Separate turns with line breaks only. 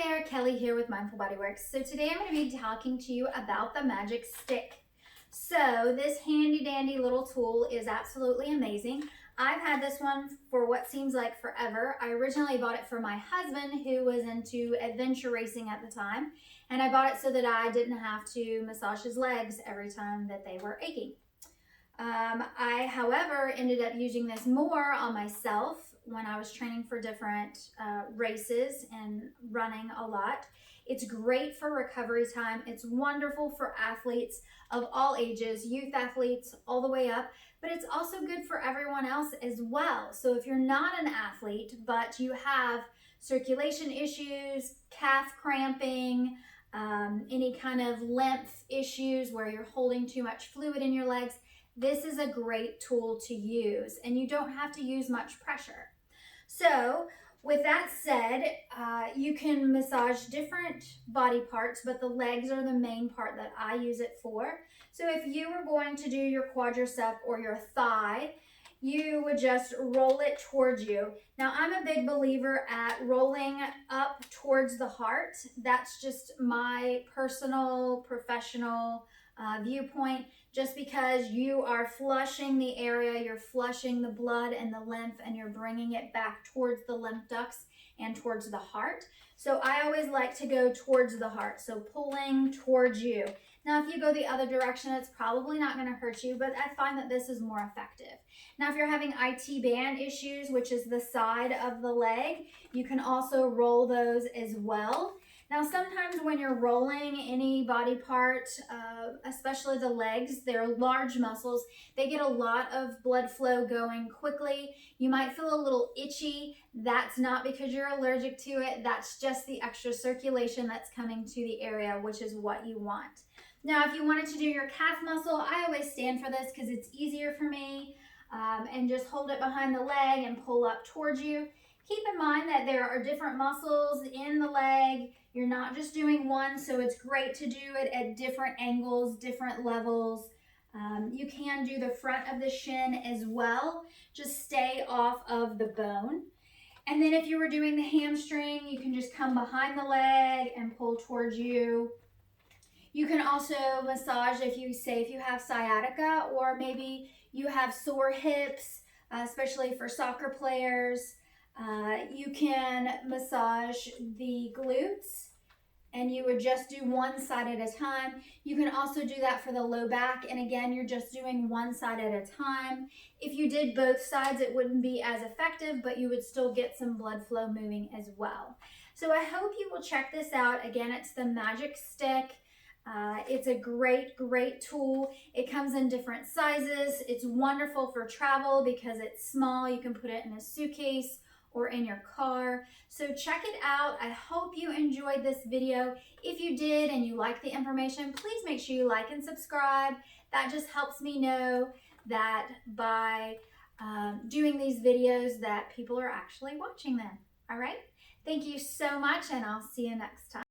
Hi there, Kelly here with Mindful Bodyworks. So today I'm going to be talking to you about the magic stick. So this handy dandy little tool is absolutely amazing. I've had this one for what seems like forever. I originally bought it for my husband who was into adventure racing at the time, and I bought it so that I didn't have to massage his legs every time that they were aching. I, however, ended up using this more on myself when I was training for different races and running a lot. It's great for recovery time. It's wonderful for athletes of all ages, youth athletes all the way up, but it's also good for everyone else as well. So if you're not an athlete, but you have circulation issues, calf cramping, any kind of lymph issues where you're holding too much fluid in your legs, this is a great tool to use, and you don't have to use much pressure. So with that said, you can massage different body parts, but the legs are the main part that I use it for. So if you were going to do your quadricep or your thigh, you would just roll it towards you. Now, I'm a big believer at rolling up towards the heart. That's just my personal, professional viewpoint, just because you are flushing the area, you're flushing the blood and the lymph, and you're bringing it back towards the lymph ducts and towards the heart. So I always like to go towards the heart, so pulling towards you. Now, if you go the other direction, it's probably not going to hurt you, but I find that this is more effective. Now, if you're having IT band issues, which is the side of the leg, you can also roll those as well. Now, sometimes when you're rolling any body part, especially the legs, they're large muscles. They get a lot of blood flow going quickly. You might feel a little itchy. That's not because you're allergic to it. That's just the extra circulation that's coming to the area, which is what you want. Now, if you wanted to do your calf muscle, I always stand for this because it's easier for me, and just hold it behind the leg and pull up towards you. Keep in mind that there are different muscles in the leg. You're not just doing one, so it's great to do it at different angles, different levels. You can do the front of the shin as well. Just stay off of the bone. And then if you were doing the hamstring, you can just come behind the leg and pull towards you. You can also massage if you have sciatica, or maybe you have sore hips, especially for soccer players. You can massage the glutes, and you would just do one side at a time. You can also do that for the low back, and again, you're just doing one side at a time. If you did both sides, it wouldn't be as effective, but you would still get some blood flow moving as well. So I hope you will check this out. Again, it's the Magic Stick. It's a great tool. It comes in different sizes. It's wonderful for travel because it's small. You can put it in a suitcase or in your car. So check it out. I hope you enjoyed this video. If you did and you like the information, please make sure you like and subscribe. That just helps me know that by doing these videos that people are actually watching them. All right? Thank you so much, and I'll see you next time.